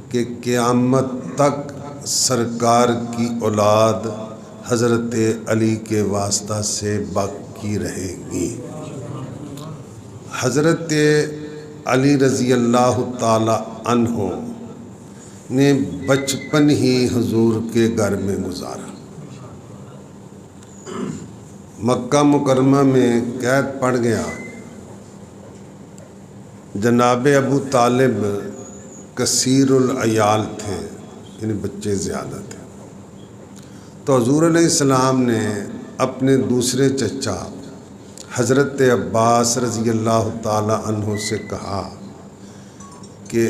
کہ قیامت تک سرکار کی اولاد حضرت علی کے واسطہ سے باقی رہے گی۔ حضرت علی رضی اللہ تعالی عنہ نے بچپن ہی حضور کے گھر میں گزارا۔ مکہ مکرمہ میں قید پڑ گیا۔ جناب ابو طالب کثیر العیال تھے، یعنی بچے زیادہ تھے، تو حضور علیہ السلام نے اپنے دوسرے چچا حضرت عباس رضی اللہ تعالی عنہ سے کہا کہ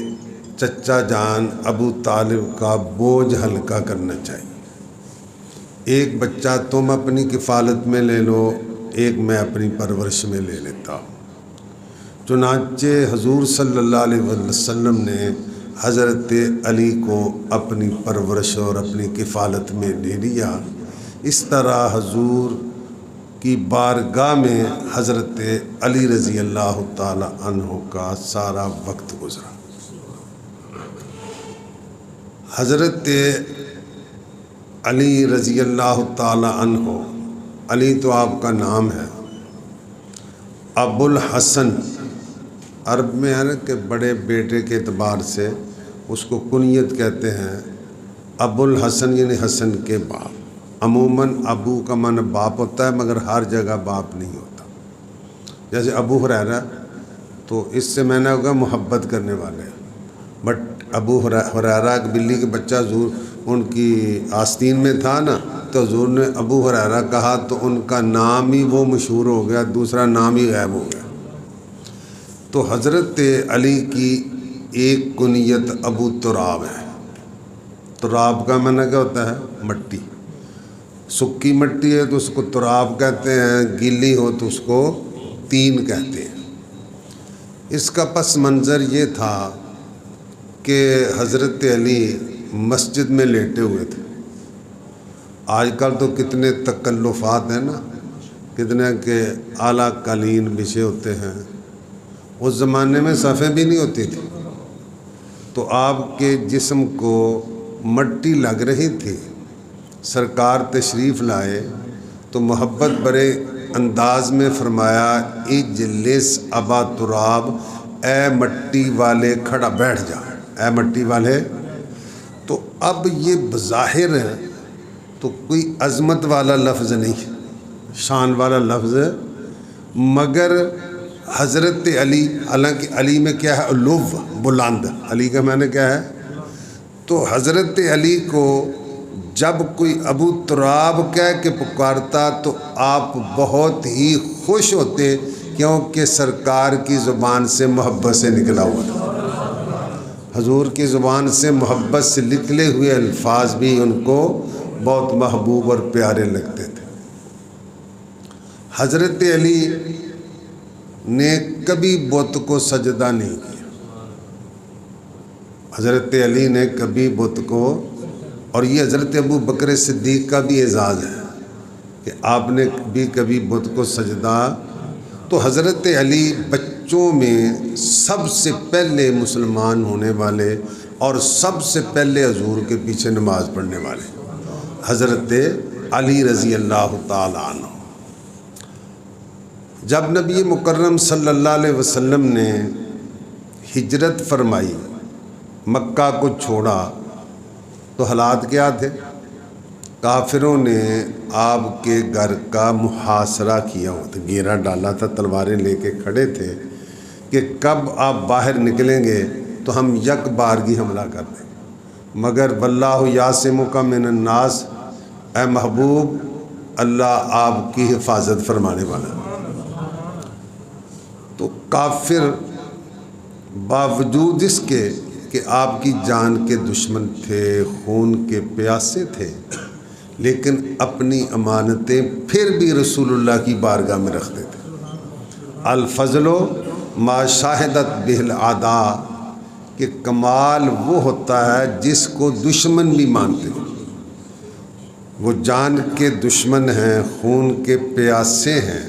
چچا جان ابو طالب کا بوجھ ہلکا کرنا چاہیے، ایک بچہ تم اپنی کفالت میں لے لو، ایک میں اپنی پرورش میں لے لیتا ہوں۔ چنانچہ حضور صلی اللہ علیہ وسلم نے حضرت علی کو اپنی پرورش اور اپنی کفالت میں لے لیا۔ اس طرح حضور کی بارگاہ میں حضرت علی رضی اللہ تعالی عنہ کا سارا وقت گزرا۔ حضرت علی رضی اللہ تعالی عنہ، علی تو آپ کا نام ہے، ابو الحسن عرب میں ہے نا کہ بڑے بیٹے کے اعتبار سے اس کو کنیت کہتے ہیں۔ ابو الحسن یعنی حسن کے باپ۔ عموماً ابو کا معنی باپ ہوتا ہے، مگر ہر جگہ باپ نہیں ہوتا۔ جیسے ابو ہریرہ، تو اس سے میں نے ہوگا محبت کرنے والے، بٹ ابو ہریرہ ایک بلی کے بچہ حضور ان کی آستین میں تھا نا، تو حضور نے ابو ہریرہ کہا تو ان کا نام ہی وہ مشہور ہو گیا، دوسرا نام ہی غائب ہو گیا۔ تو حضرت علی کی ایک کنیت ابو تراب ہے۔ تراب کا معنی کیا ہوتا ہے؟ مٹی۔ سکی مٹی ہے تو اس کو تراب کہتے ہیں، گیلی ہو تو اس کو تین کہتے ہیں۔ اس کا پس منظر یہ تھا کہ حضرت علی مسجد میں لیٹے ہوئے تھے۔ آج کل تو کتنے تکلفات ہیں نا، کتنے کہ اعلیٰ قالین بچھے ہوتے ہیں، اس زمانے میں صفیں بھی نہیں ہوتی تھی، تو آپ کے جسم کو مٹی لگ رہی تھی۔ سرکار تشریف لائے تو محبت برے انداز میں فرمایا، اجلس ابا تراب، اے مٹی والے کھڑا بیٹھ جا، اے مٹی والے۔ تو اب یہ بظاہر ہے تو کوئی عظمت والا لفظ نہیں، شان والا لفظ، مگر حضرت علی، حالانکہ علی میں کیا ہے؟ علو، بلند، علی کا معنی کیا ہے؟ تو حضرت علی کو جب کوئی ابو تراب کہہ کے پکارتا تو آپ بہت ہی خوش ہوتے، کیونکہ سرکار کی زبان سے محبت سے نکلا ہوا تھا۔ حضور کی زبان سے محبت سے نکلے ہوئے الفاظ بھی ان کو بہت محبوب اور پیارے لگتے تھے۔ حضرت علی نے کبھی بت کو سجدہ نہیں کیا۔ حضرت علی نے کبھی بت کو، اور یہ حضرت ابو بکر صدیق کا بھی اعزاز ہے کہ آپ نے بھی کبھی بت کو سجدہ۔ تو حضرت علی بچوں میں سب سے پہلے مسلمان ہونے والے اور سب سے پہلے حضور کے پیچھے نماز پڑھنے والے حضرت علی رضی اللہ تعالی عنہ۔ جب نبی مکرم صلی اللہ علیہ وسلم نے ہجرت فرمائی، مکہ کو چھوڑا، تو حالات کیا تھے؟ کافروں نے آپ کے گھر کا محاصرہ کیا ہوا تھا، گھیرا ڈالا تھا، تلواریں لے کے کھڑے تھے کہ کب آپ باہر نکلیں گے تو ہم یک بارگی حملہ کر دیں گے، مگر واللہ یعصمک من الناس، اے محبوب اللہ آپ کی حفاظت فرمانے والا۔ تو کافر باوجود اس کے کہ آپ کی جان کے دشمن تھے، خون کے پیاسے تھے، لیکن اپنی امانتیں پھر بھی رسول اللہ کی بارگاہ میں رکھتے تھے۔ الفضل ما شاہدت بہ الاعداء، کہ کمال وہ ہوتا ہے جس کو دشمن بھی مانتے ہیں۔ وہ جان کے دشمن ہیں، خون کے پیاسے ہیں،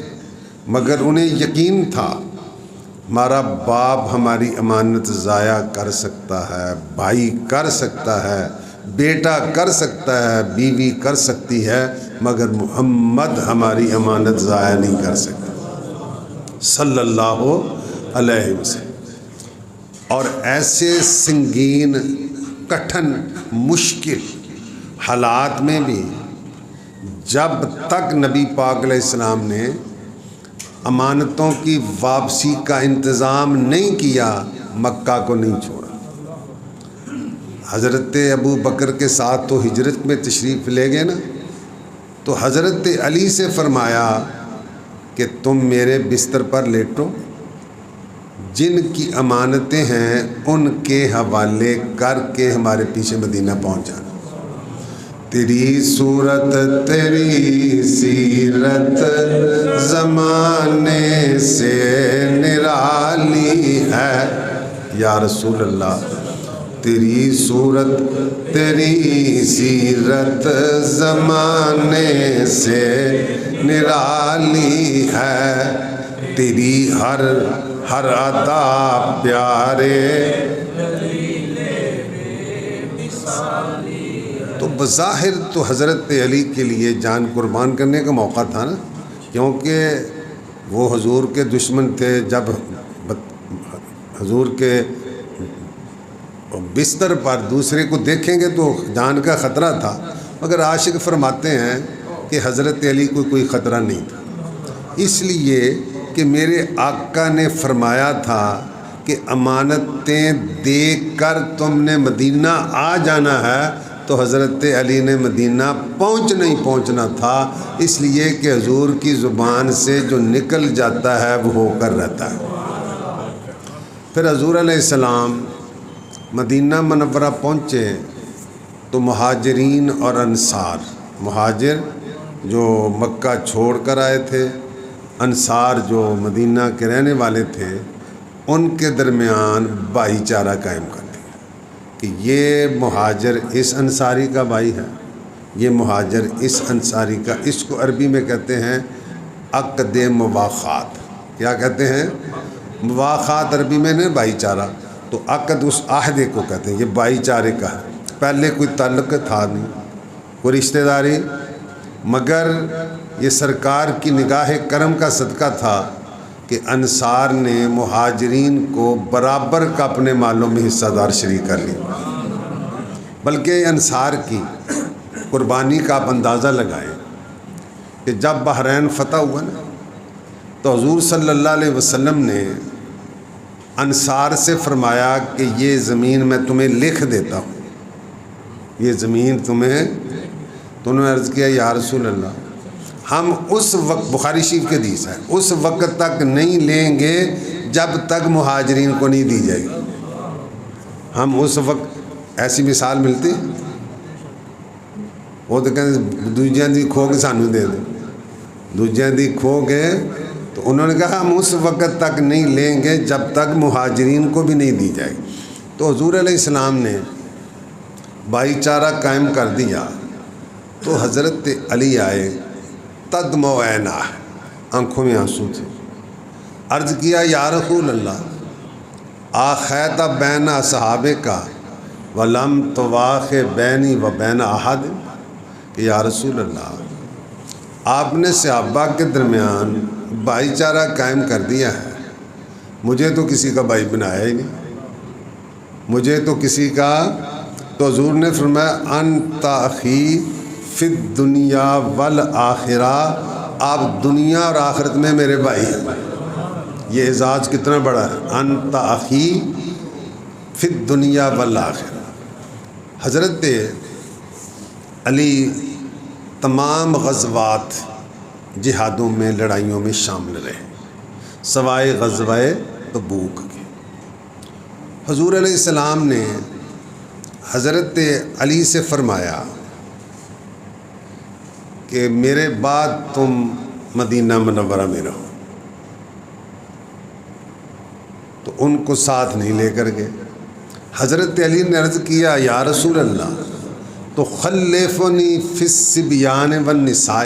مگر انہیں یقین تھا ہمارا باپ ہماری امانت ضائع کر سکتا ہے، بھائی کر سکتا ہے، بیٹا کر سکتا ہے، بیوی کر سکتی ہے، مگر محمد ہماری امانت ضائع نہیں کر سکتا صلی اللہ علیہ وسلم۔ اور ایسے سنگین، کٹھن، مشکل حالات میں بھی جب تک نبی پاک علیہ السلام نے امانتوں کی واپسی کا انتظام نہیں کیا، مکہ کو نہیں چھوڑا۔ حضرت ابو بکر کے ساتھ تو ہجرت میں تشریف لے گئے نا، تو حضرت علی سے فرمایا کہ تم میرے بستر پر لیٹو، جن کی امانتیں ہیں ان کے حوالے کر کے ہمارے پیچھے مدینہ پہنچ جانا۔ تیری صورت تیری سیرت زمانے سے نرالی ہے یا رسول اللہ، تیری صورت تیری سیرت زمانے سے نرالی ہے، تیری ہر ادا پیارے۔ تو بظاہر تو حضرت علی کے لیے جان قربان کرنے کا موقع تھا نا، کیونکہ وہ حضور کے دشمن تھے۔ جب حضور کے بستر پر دوسرے کو دیکھیں گے تو جان کا خطرہ تھا، مگر عاشق فرماتے ہیں کہ حضرت علی کو کوئی خطرہ نہیں تھا، اس لیے کہ میرے آقا نے فرمایا تھا کہ امانتیں دے کر تم نے مدینہ آ جانا ہے، تو حضرت علی نے مدینہ پہنچنا تھا، اس لیے کہ حضور کی زبان سے جو نکل جاتا ہے وہ ہو کر رہتا ہے۔ پھر حضور علیہ السلام مدینہ منورہ پہنچے تو مہاجرین اور انصار، مہاجر جو مکہ چھوڑ کر آئے تھے، انصار جو مدینہ کے رہنے والے تھے، ان کے درمیان بھائی چارہ قائم کر دیا کہ یہ مہاجر اس انصاری کا بھائی ہے، یہ مہاجر اس انصاری کا۔ اس کو عربی میں کہتے ہیں عقد مواخات۔ کیا کہتے ہیں؟ مواخات عربی میں نے بھائی چارہ، تو عقد اس عہدے کو کہتے ہیں، یہ بھائی چارے کا ہے۔ پہلے کوئی تعلق تھا نہیں، کوئی رشتہ داری، مگر یہ سرکار کی نگاہ کرم کا صدقہ تھا کہ انصار نے مہاجرین کو برابر کا اپنے مالوں میں حصہ دار شریک کر لیا۔ بلکہ انصار کی قربانی کا آپ اندازہ لگائیں کہ جب بحرین فتح ہوا نا، تو حضور صلی اللہ علیہ وسلم نے انصار سے فرمایا کہ یہ زمین میں تمہیں لکھ دیتا ہوں، یہ زمین تمہیں۔ تو انہوں نے عرض کیا یا رسول اللہ، ہم اس وقت، بخاری شریف کے حدیث ہے، اس وقت تک نہیں لیں گے جب تک مہاجرین کو نہیں دی جائے گی۔ ہم اس وقت، ایسی مثال ملتی، وہ تو کہتے دوجیاں دی کھو کے سانو دے دیں، دوجیاں دی کھو کے، تو انہوں نے کہا ہم اس وقت تک نہیں لیں گے جب تک مہاجرین کو بھی نہیں دی جائے گی۔ تو حضور علیہ السلام نے بھائی چارہ قائم کر دیا، تو حضرت علی آئے، تدمع عینہ، آنکھوں میں آنسو تھے، عرض کیا یا رسول اللہ، آخیت بین اصحابک ولم تواخ بینی و بین احد، کہ یا رسول اللہ آپ نے صحابہ کے درمیان بھائی چارہ قائم کر دیا ہے، مجھے تو کسی کا بھائی بنایا ہی نہیں، مجھے تو کسی کا۔ تو حضور نے فرمایا انت اخی فی الدنیا والآخرہ، آپ دنیا اور آخرت میں میرے بھائی ہیں۔ یہ اعزاز کتنا بڑا ہے، انت اخی فی الدنیا والآخرہ۔ حضرت علی تمام غزوات، جہادوں میں، لڑائیوں میں شامل رہے، سوائے غزوہ تبوک کے۔ حضور علیہ السلام نے حضرت علی سے فرمایا کہ میرے بعد تم مدینہ منورہ میں رہو، تو ان کو ساتھ نہیں لے کر گئے۔ حضرت علی نے عرض کیا یا رسول اللہ، تو خلفنی فی الصبیان والنساء،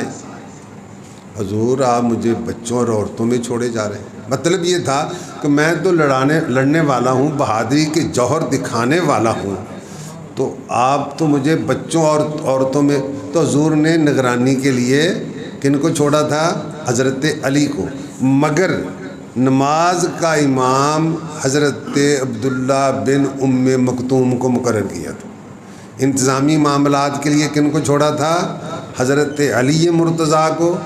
حضور آپ مجھے بچوں اور عورتوں میں چھوڑے جا رہے ہیں۔ مطلب یہ تھا کہ میں تو لڑنے والا ہوں، بہادری کے جوہر دکھانے والا ہوں، تو آپ تو مجھے بچوں اور عورتوں میں، تو حضور نے نگرانی کے لیے کن کو چھوڑا تھا؟ حضرت علی کو، مگر نماز کا امام حضرت عبداللہ بن ام مکتوم کو مقرر کیا تھا۔ انتظامی معاملات کے لیے کن کو چھوڑا تھا؟ حضرت علی مرتضیٰ کو،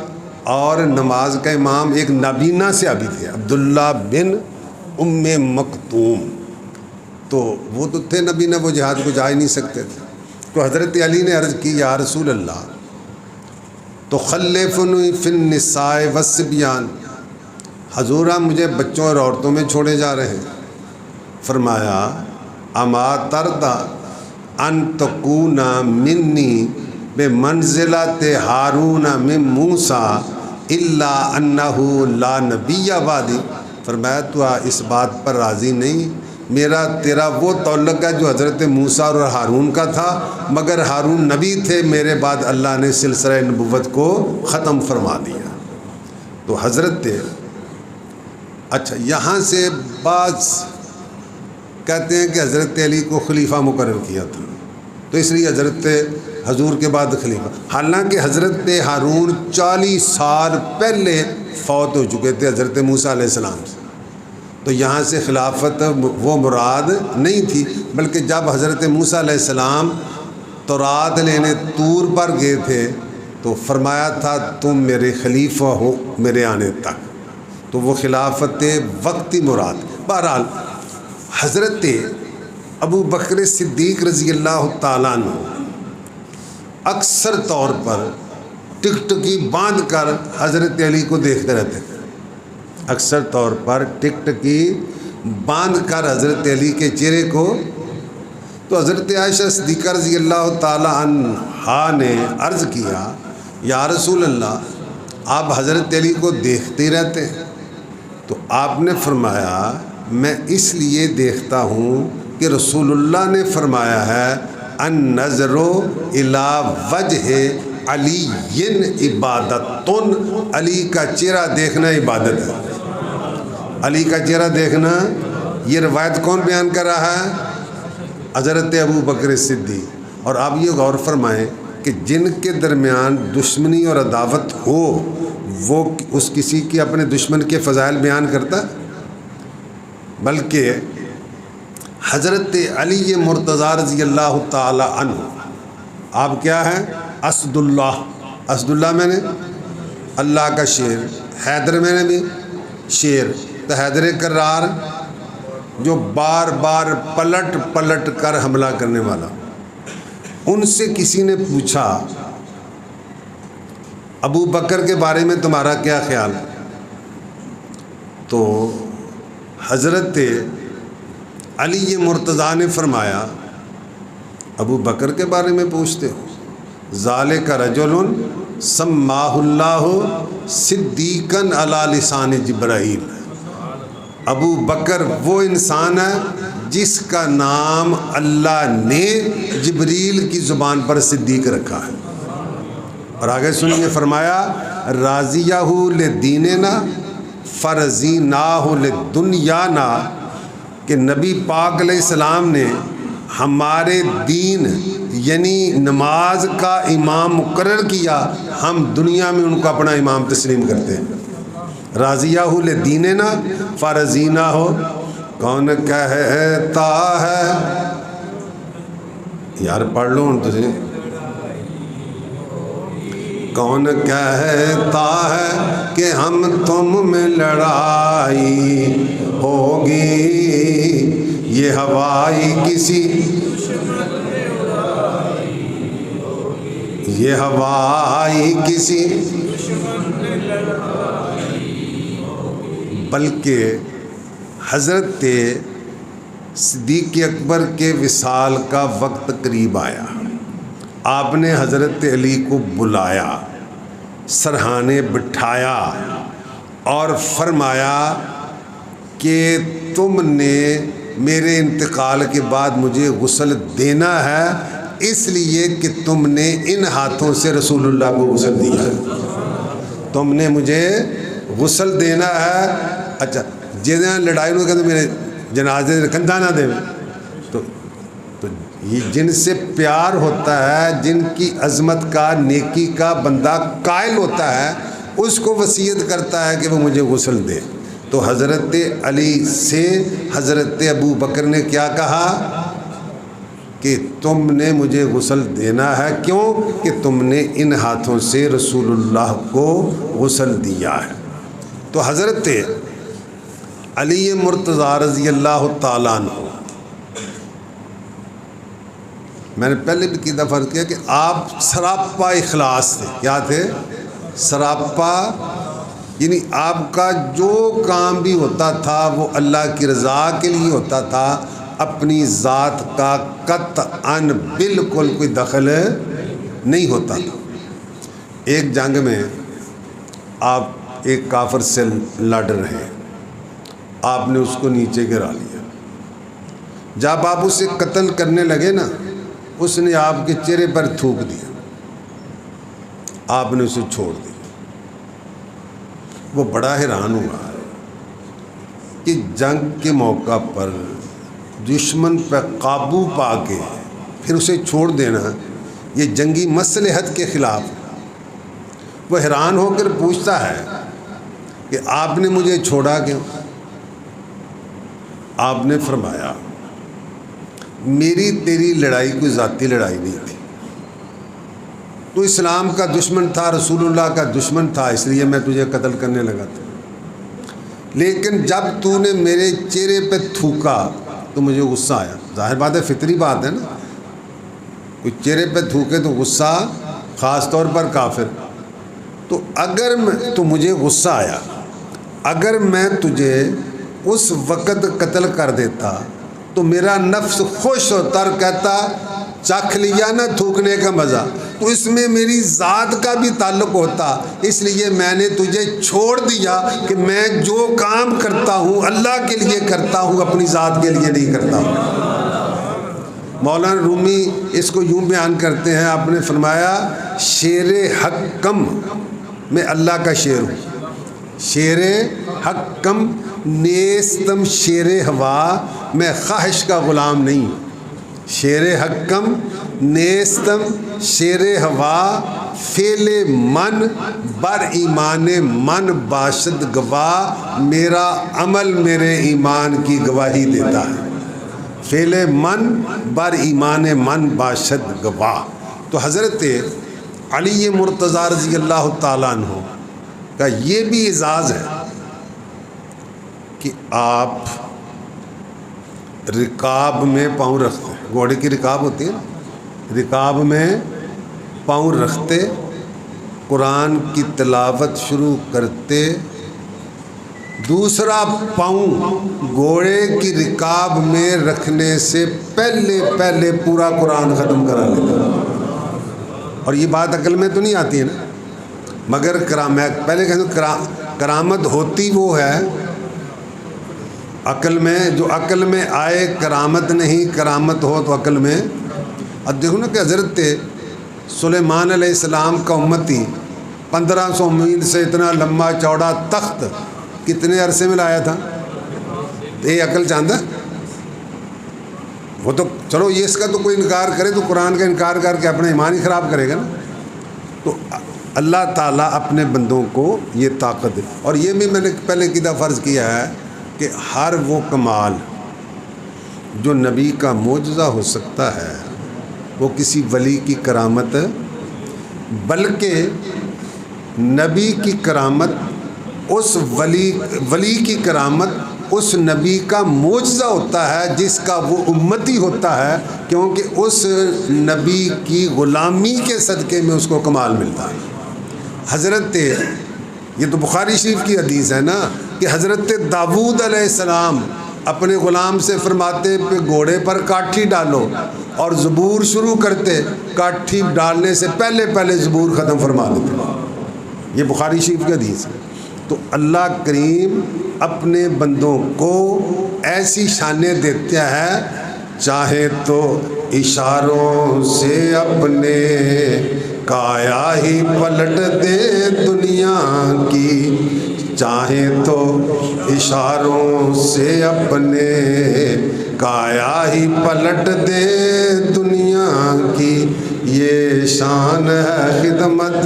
اور نماز کا امام ایک نابینا سے ابھی تھے، عبداللہ بن ام مکتوم، تو وہ تو تھے نابینا، وہ جہاد کو جا ہی نہیں سکتے تھے۔ تو حضرت علی نے عرض کی یا رسول اللہ تو خلفنی فی النساء والصبیان، حضور آپ مجھے بچوں اور عورتوں میں چھوڑے جا رہے ہیں۔ فرمایا اما ترضی ان تکون منی بمنزلۃ ہارون من موسیٰ الا انہ لا نبی بعدی، فرمایا تو اس بات پر راضی نہیں، میرا تیرا وہ تعلق ہے جو حضرت موسیٰ اور ہارون کا تھا، مگر ہارون نبی تھے، میرے بعد اللہ نے سلسلہ نبوت کو ختم فرما دیا۔ تو حضرت اچھا یہاں سے بعض کہتے ہیں کہ حضرت علی کو خلیفہ مقرر کیا تھا، تو اس لیے حضرت حضور کے بعد خلیفہ، حالانکہ حضرت ہارون 40 سال پہلے فوت ہو چکے تھے حضرت موسیٰ علیہ السلام سے، تو یہاں سے خلافت وہ مراد نہیں تھی، بلکہ جب حضرت موسیٰ علیہ السلام تورات لینے طور پر گئے تھے تو فرمایا تھا تم میرے خلیفہ ہو میرے آنے تک، تو وہ خلافت وقتی مراد۔ بہرحال حضرت ابو بکر صدیق رضی اللہ تعالیٰ عنہ اکثر طور پر ٹکٹکی باندھ کر حضرت علی کو دیکھتے رہتے تھے، اکثر طور پر ٹکٹکی باندھ کر حضرت علی کے چہرے کو، تو حضرت عائشہ صدیقہ رضی اللہ تعالیٰ عنہا نے عرض کیا یا رسول اللہ آپ حضرت علی کو دیکھتے رہتے ہیں؟ تو آپ نے فرمایا میں اس لیے دیکھتا ہوں کہ رسول اللہ نے فرمایا ہے النظر الی وجہ علی عبادت، علی کا چہرہ دیکھنا عبادت ہے، علی کا چہرہ دیکھنا۔ یہ روایت کون بیان کر رہا ہے؟ حضرت ابو بکر صدیق۔ اور آپ یہ غور فرمائیں کہ جن کے درمیان دشمنی اور عداوت ہو وہ اس کسی کے اپنے دشمن کے فضائل بیان کرتا، بلکہ حضرت علی مرتضیٰ رضی اللہ تعالی عنہ آپ کیا ہیں؟ اسد اللہ، اسد اللہ میں نے اللہ کا شیر، حیدر میں نے بھی شیر، تو حیدر کرار جو بار بار پلٹ پلٹ کر حملہ کرنے والا۔ ان سے کسی نے پوچھا ابو بکر کے بارے میں تمہارا کیا خیال ہے؟ تو حضرت علی مرتضیٰ نے فرمایا ابو بکر کے بارے میں پوچھتے ہو؟ ذالک رجل سماہ اللہ صدیقا علی لسان جبرائیل، ابو بکر وہ انسان ہے جس کا نام اللہ نے جبریل کی زبان پر صدیق رکھا ہے۔ اور آگے سنیے، فرمایا راضیہ لدیننا فرزیناہ لدنیانا، کہ نبی پاک علیہ السلام نے ہمارے دین یعنی نماز کا امام مقرر کیا، ہم دنیا میں ان کو اپنا امام تسلیم کرتے ہیں۔ راضیہ لدیننا فرزیناہ، کون کہتا ہے، یار پڑھ لو ان تجھے، کون کہتا ہے کہ ہم تم میں لڑائی ہوگی، یہ ہوائی کسی، یہ ہوائی کسی، بلکہ حضرت صدیق اکبر کے وصال کا وقت قریب آیا، آپ نے حضرت علی کو بلایا، سرہانے بٹھایا اور فرمایا کہ تم نے میرے انتقال کے بعد مجھے غسل دینا ہے، اس لیے کہ تم نے ان ہاتھوں سے رسول اللہ کو غسل دیا ہے، تم نے مجھے غسل دینا ہے اچھا جہاں لڑائی ہوئی کہ میرے جنازے کندھا نہ دے، تو یہ جن سے پیار ہوتا ہے، جن کی عظمت کا نیکی کا بندہ قائل ہوتا ہے، اس کو وصیت کرتا ہے کہ وہ مجھے غسل دے۔ تو حضرت علی سے حضرت ابو بکر نے کیا کہا کہ تم نے مجھے غسل دینا ہے، کیوں کہ تم نے ان ہاتھوں سے رسول اللہ کو غسل دیا ہے۔ تو حضرت علی مرتضیٰ رضی اللہ تعالیٰ عنہ، میں نے پہلے بھی کئی دفعہ عرض کیا کہ آپ سراپا اخلاص تھے۔ کیا تھے؟ سراپا، یعنی آپ کا جو کام بھی ہوتا تھا وہ اللہ کی رضا کے لیے ہوتا تھا، اپنی ذات کا قطعاً بالکل کوئی دخل نہیں ہوتا تھا۔ ایک جنگ میں آپ ایک کافر سے لڑ رہے ہیں، آپ نے اس کو نیچے گرا لیا۔ جب آپ اسے قتل کرنے لگے نا، اس نے آپ کے چہرے پر تھوک دیا، آپ نے اسے چھوڑ دیا۔ وہ بڑا حیران ہوا کہ جنگ کے موقع پر دشمن پہ قابو پا کے پھر اسے چھوڑ دینا یہ جنگی مصلحت کے خلاف ہے۔ وہ حیران ہو کر پوچھتا ہے کہ آپ نے مجھے چھوڑا کیوں؟ آپ نے فرمایا میری تیری لڑائی کوئی ذاتی لڑائی نہیں تھی، تو اسلام کا دشمن تھا، رسول اللہ کا دشمن تھا، اس لیے میں تجھے قتل کرنے لگا تھا، لیکن جب تو نے میرے چہرے پہ تھوکا تو مجھے غصہ آیا۔ ظاہر بات ہے، فطری بات ہے نا، کوئی چہرے پہ تھوکے تو غصہ، خاص طور پر کافر۔ تو اگر تو مجھے غصہ آیا، اگر میں تجھے اس وقت قتل کر دیتا تو میرا نفس خوش ہوتا اور کہتا چکھ لیا نا تھوکنے کا مزہ، تو اس میں میری ذات کا بھی تعلق ہوتا، اس لیے میں نے تجھے چھوڑ دیا کہ میں جو کام کرتا ہوں اللہ کے لیے کرتا ہوں، اپنی ذات کے لیے نہیں کرتا ہوں۔ مولانا رومی اس کو یوں بیان کرتے ہیں، آپ نے فرمایا شیر حکم میں اللہ کا شیر ہوں، شیر حکم نیستم شیر ہوا میں خواہش کا غلام نہیں ہوں، شیر حکم نیستم شیر ہوا فعل من بر ایمان من باشد گواہ، میرا عمل میرے ایمان کی گواہی دیتا ہے، فعل من بر ایمان من باشد گواہ۔ تو حضرت علی مرتضیٰ رضی اللہ تعالیٰ عنہ کا یہ بھی اعزاز ہے کہ آپ رکاب میں پاؤں رکھتے، گھوڑے کی رکاب ہوتی ہے نا، رکاب میں پاؤں رکھتے، قرآن کی تلاوت شروع کرتے، دوسرا پاؤں گھوڑے کی رکاب میں رکھنے سے پہلے پورا قرآن ختم کرا لیتے۔ اور یہ بات عقل میں تو نہیں آتی ہے نا، مگر میں پہلے کہتا ہوں کرامت ہوتی وہ ہے عقل میں، جو عقل میں آئے کرامت نہیں، کرامت ہو تو عقل میں۔ اب دیکھو نا کہ حضرت سلیمان علیہ السلام کا امتی 1500 میل سے اتنا لمبا چوڑا تخت کتنے عرصے میں لایا تھا؟ یہ عقل چاندہ؟ وہ تو چلو یہ اس کا تو کوئی انکار کرے تو قرآن کا انکار کر کے اپنا ایمان ہی خراب کرے گا نا۔ تو اللہ تعالیٰ اپنے بندوں کو یہ طاقت دے، اور یہ بھی میں نے پہلے کی دفعہ فرض کیا ہے کہ ہر وہ کمال جو نبی کا معجزہ ہو سکتا ہے وہ کسی ولی کی کرامت، بلکہ نبی کی کرامت اس ولی کی کرامت اس نبی کا معجزہ ہوتا ہے جس کا وہ امتی ہوتا ہے، کیونکہ اس نبی کی غلامی کے صدقے میں اس کو کمال ملتا ہے۔ حضرت یہ تو بخاری شریف کی حدیث ہے نا کہ حضرت داؤد علیہ السلام اپنے غلام سے فرماتے کہ گھوڑے پر کاٹھی ڈالو، اور زبور شروع کرتے، کاٹھی ڈالنے سے پہلے زبور ختم فرما دیتے۔ یہ بخاری شریف کی حدیث ہے۔ تو اللہ کریم اپنے بندوں کو ایسی شانیں دیتا ہے، چاہے تو اشاروں سے اپنے کایا ہی پلٹ دے دنیا کی، چاہیں تو اشاروں سے اپنے کایا ہی پلٹ دے دنیا کی، یہ شان ہے خدمت۔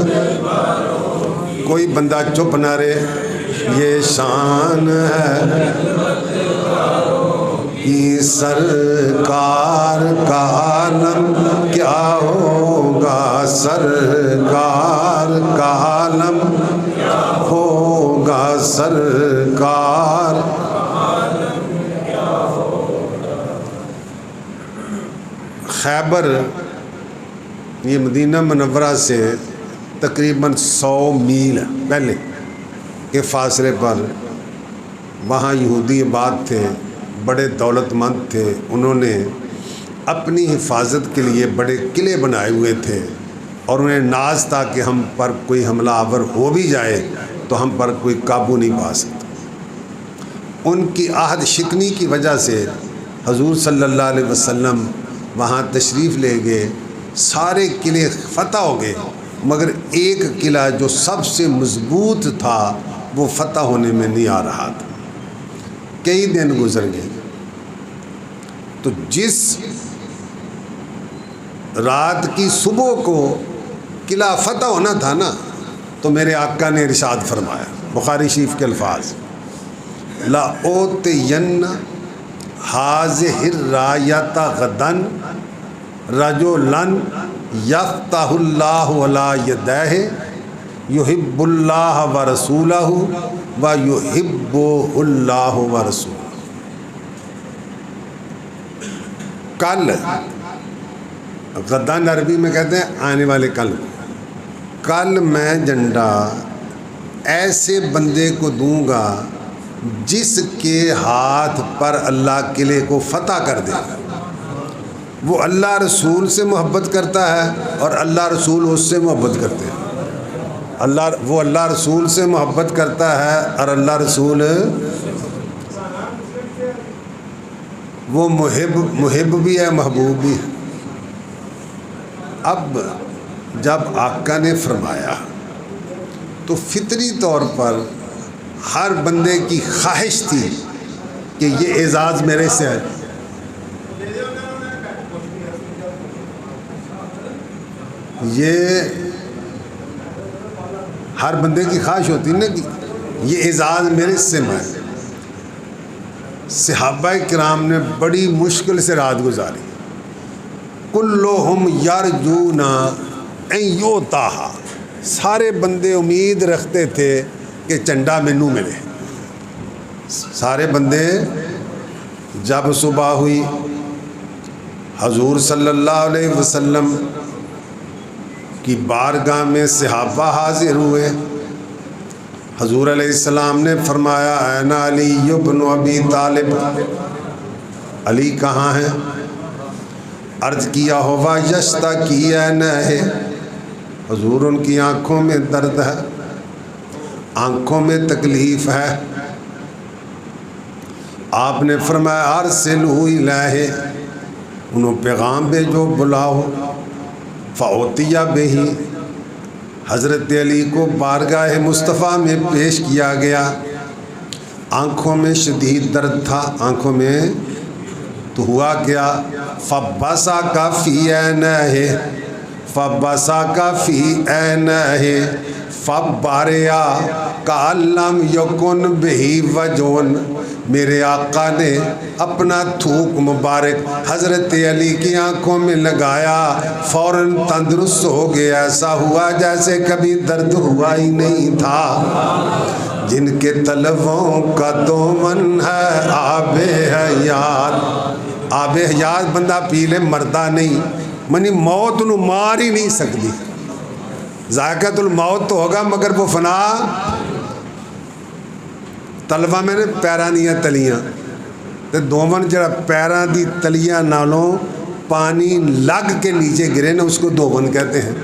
کوئی بندہ چپ نہ رہے، یہ شان ہے کہ سرکار کا عالم کیا ہوگا، سرکار کا عالم ہوگا، سرکار۔ خیبر یہ مدینہ منورہ سے تقریباً 100 میل پہلے کے فاصلے پر وہاں یہودی آباد تھے، بڑے دولت مند تھے، انہوں نے اپنی حفاظت کے لیے بڑے قلعے بنائے ہوئے تھے، اور انہیں ناز تھا کہ ہم پر کوئی حملہ آور ہو بھی جائے تو ہم پر کوئی قابو نہیں پا سکتا۔ ان کی عہد شکنی کی وجہ سے حضور صلی اللہ علیہ وسلم وہاں تشریف لے گئے، سارے قلعے فتح ہو گئے، مگر ایک قلعہ جو سب سے مضبوط تھا وہ فتح ہونے میں نہیں آ رہا تھا۔ کئی دن گزر گئے، تو جس رات کی صبح کو قلعہ فتح ہونا تھا نا، تو میرے آقا نے ارشاد فرمایا، بخاری شریف کے الفاظ، لَأُوتِيَنَّ هَٰذِهِ الرَّايَةَ غَدًا رَجُلًا يَفْتَحُ اللَّهُ عَلَىٰ يَدَيْهِ يُحِبُّ اللَّهَ وَرَسُولَهُ وَيُحِبُّهُ اللَّهُ وَرَسُولُهُ۔ کل، غداً عربی میں کہتے ہیں آنے والے کل، کل میں جھنڈا ایسے بندے کو دوں گا جس کے ہاتھ پر اللہ قلعے کو فتح کر دے۔ وہ اللہ رسول سے محبت کرتا ہے اور اللہ رسول اس سے محبت کرتے ہیں۔ وہ اللہ رسول سے محبت کرتا ہے اور اللہ رسول وہ محب بھی ہے، محبوب بھی ہے۔ اب جب آقا نے فرمایا تو فطری طور پر ہر بندے کی خواہش تھی کہ یہ اعزاز میرے سے ہے۔ یہ ہر بندے کی خواہش ہوتی نا کہ یہ اعزاز میرے سے ہے۔ صحابہ کرام نے بڑی مشکل سے رات گزاری، کلہم یرجون ان یؤتاھا، سارے بندے امید رکھتے تھے کہ چنڈا مینوں ملے۔ سارے بندے، جب صبح ہوئی حضور صلی اللہ علیہ وسلم کی بارگاہ میں صحابہ حاضر ہوئے، حضور علیہ السلام نے فرمایا این علی بن ابی طالب، علی کہاں ہیں؟ عرض کیا ہوا یشتکی عینیہ، حضور ان کی آنکھوں میں درد ہے، آنکھوں میں تکلیف ہے۔ آپ نے فرمایا ارسلوا الیہ، انہوں پیغام بھیجو، بلاؤ۔ فاوتی بہ، حضرت علی کو بارگاہ مصطفیٰ میں پیش کیا گیا۔ آنکھوں میں شدید درد تھا، آنکھوں میں، تو ہوا کیا؟ فبصق فی عینیہ، فبصق فی عینیہ فبرئ کأن لم یکن بہ وجع، میرے آقا نے اپنا تھوک مبارک حضرت علی کی آنکھوں میں لگایا، فوراً تندرست ہو گیا، ایسا ہوا جیسے کبھی درد ہوا ہی نہیں تھا۔ جن کے طلبوں کا دومن ہے آب حیات، آب حیات بندہ پی لے مردہ نہیں، منی موت انہوں مار ہی نہیں سکتی۔ ذائقۃ الموت تو ہوگا مگر وہ فنا، تلوا میں نے پیراں دیاں تلیاں، تے دومن جڑا پیراں دی تلیاں نالوں پانی لگ کے نیچے گرے نا، اس کو دومن کہتے ہیں۔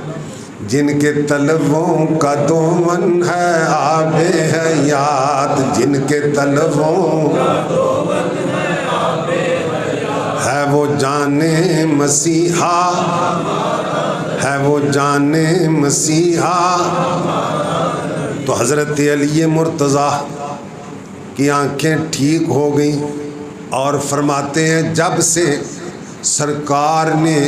جن کے طلبوں کا دومن ہے آب حیات، جن کے طلبوں ہے وہ جان مسیحا، ہے وہ جان مسیحا، تو حضرت علی مرتضیٰ کی آنکھیں ٹھیک ہو گئیں اور فرماتے ہیں جب سے سرکار نے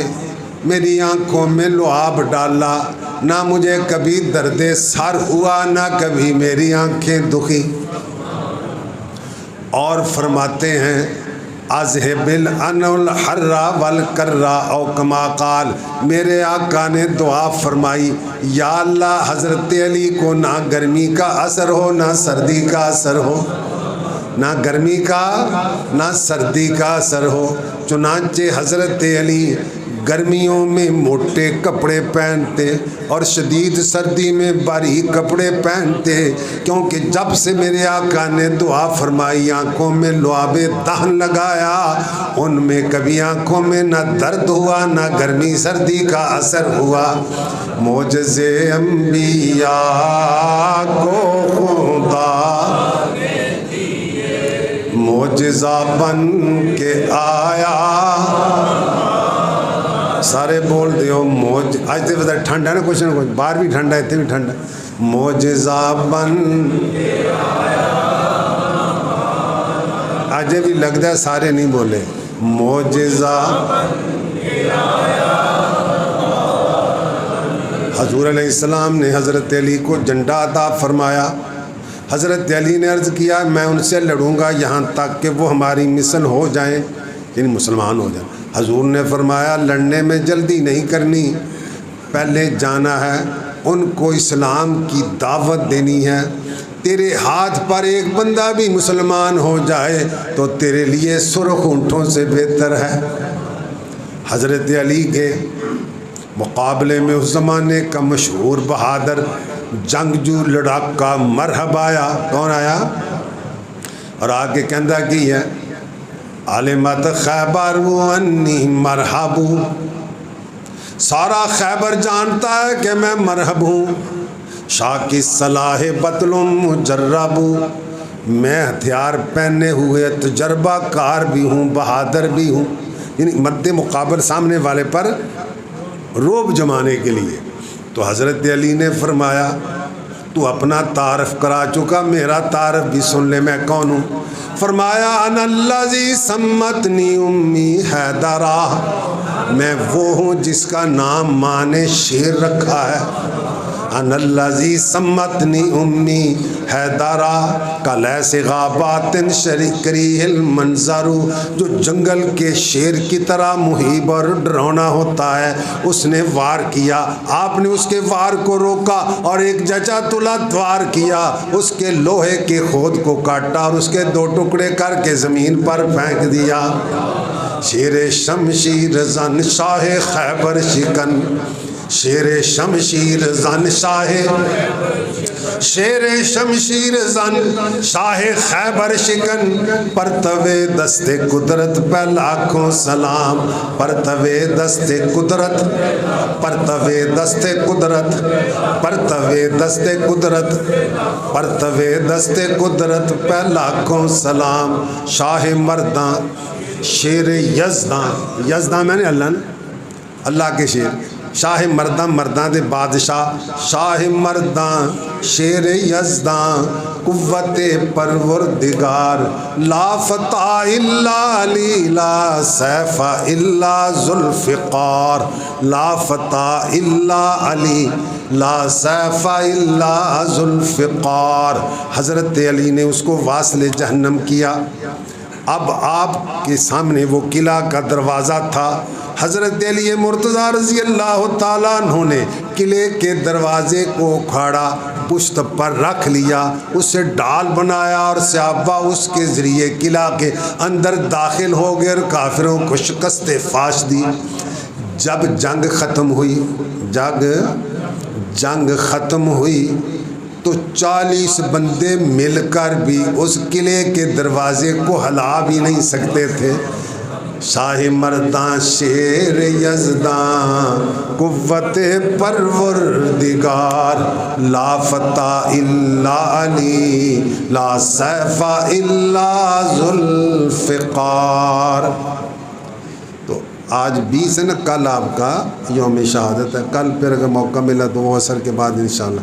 میری آنکھوں میں لعاب ڈالا نہ مجھے کبھی درد سر ہوا نہ کبھی میری آنکھیں دکھی. اور فرماتے ہیں اذهب العن الحر والکر او کما قال، میرے آقا نے دعا فرمائی یا اللہ حضرت علی کو نہ گرمی کا اثر ہو نہ سردی کا اثر ہو، نہ گرمی کا نہ سردی کا اثر ہو. چنانچہ حضرت علی گرمیوں میں موٹے کپڑے پہنتے اور شدید سردی میں باریک کپڑے پہنتے، کیونکہ جب سے میرے آقا نے دعا فرمائی آنکھوں میں لعاب دہن لگایا، ان میں کبھی آنکھوں میں نہ درد ہوا نہ گرمی سردی کا اثر ہوا. معجزے انبیاء کو خدا معجزہ بن کے آیا. سارے بول دیو موج آج تے پتہ ٹھنڈ ہے نا، کچھ نہ کچھ باہر بھی ٹھنڈ ہے اتنے بھی ٹھنڈ ہے. معجزہ بن آج بھی لگتا ہے سارے نہیں بولے. معجزہ حضور علیہ السلام نے حضرت علی کو جھنڈا عطا فرمایا. حضرت علی نے عرض کیا میں ان سے لڑوں گا یہاں تک کہ وہ ہماری مثل ہو جائیں، یعنی مسلمان ہو جائیں. حضور نے فرمایا لڑنے میں جلدی نہیں کرنی، پہلے جانا ہے، ان کو اسلام کی دعوت دینی ہے. تیرے ہاتھ پر ایک بندہ بھی مسلمان ہو جائے تو تیرے لیے سرخ اونٹوں سے بہتر ہے. حضرت علی کے مقابلے میں اس زمانے کا مشہور بہادر جنگجو لڑاکا مرحب آیا. کون آیا؟ اور آگے کہندہ کی ہے علمت خیبر انی مرحب، سارا خیبر جانتا ہے کہ میں مرحب ہوں. شاہ کی صلاح بطل مجرب، میں ہتھیار پہنے ہوئے تجربہ کار بھی ہوں بہادر بھی ہوں، یعنی مد مقابل سامنے والے پر روب جمانے کے لیے. تو حضرت علی نے فرمایا تو اپنا تعارف کرا چکا، میرا تعارف بھی سن لے میں کون ہوں. فرمایا انا الذی سمتنی امی حیدرہ، میں وہ ہوں جس کا نام ماں نے شیر رکھا ہے. انا الذی سمتنی امی حیدرہ کلیس غابات شریکریہ المنظر، جو جنگل کے شیر کی طرح مہیب اور ڈراؤنا ہوتا ہے. اس نے وار کیا، آپ نے اس کے وار کو روکا اور ایک جچا تلت وار کیا، اس کے لوہے کے خود کو کاٹا اور اس کے 2 ٹکڑے کر کے زمین پر پھینک دیا. شیر شمشیر زن شاہ خیبر شکن، شیر شمشیر زن شیر شمشیر زن شاہ خیبر شکن، پرتوے دست قدرت پہ لاکھوں سلام، پرتوے دست قدرت، پرتوے دست قدرت، پرتوے دست قدرت، پرتوے دست قدرت پہ لاکھوں سلام. شاہ مرداں شیر یزداں، یزداں میں نے اللہ کے شیر، شاہ مرداں مرداں دے بادشاہ، شاہ مرداں شیر یزداں قوت پروردگار، لا فتح الا علی لا سیف الا ذوالفقار، لا فتح الا علی لا سیف الا ذوالفقار. حضرت علی نے اس کو واصل جہنم کیا. اب آپ کے سامنے وہ قلعہ کا دروازہ تھا. حضرت علی مرتضیٰ رضی اللہ تعالیٰ عنہ نے قلعے کے دروازے کو اکھاڑا، پشت پر رکھ لیا، اسے ڈال بنایا اور صحابہ اس کے ذریعے قلعہ کے اندر داخل ہو گئے اور کافروں کو شکست فاش دی. جب جنگ ختم ہوئی تو 40 بندے مل کر بھی اس قلعے کے دروازے کو ہلا بھی نہیں سکتے تھے. شاہ مرداں شیر یزداں قوت پروردگار، لا فتح الا علی لا سیف الا ذوالفقار. تو آج 20 ہے نا، کل آپ کا یوم شہادت ہے. کل پھر اگر موقع ملا تو وہ عصر کے بعد انشاءاللہ